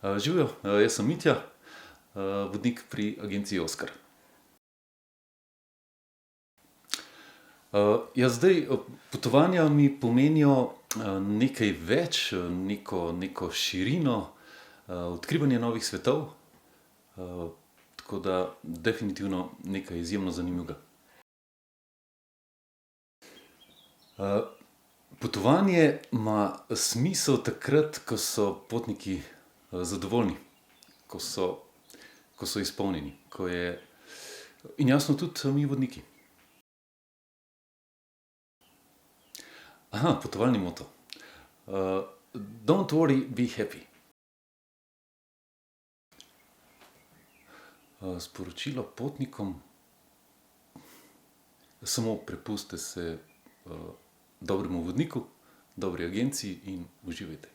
Živjo, jaz sem Mitja, vodnik pri agenciji Oskar. Ja, zdaj, potovanja mi pomenijo, nekaj več, neko širino, odkrivanje novih svetov, tako da definitivno nekaj izjemno zanimivega. Potovanje ima smisel takrat, ko so potniki, zadovoljni, ko so izpolnjeni, in jasno tudi mi vodniki. Potovalni moto. Don't worry, be happy. Sporočilo potnikom: samo prepustite se, dobremu vodniku, dobri agenciji in uživajte.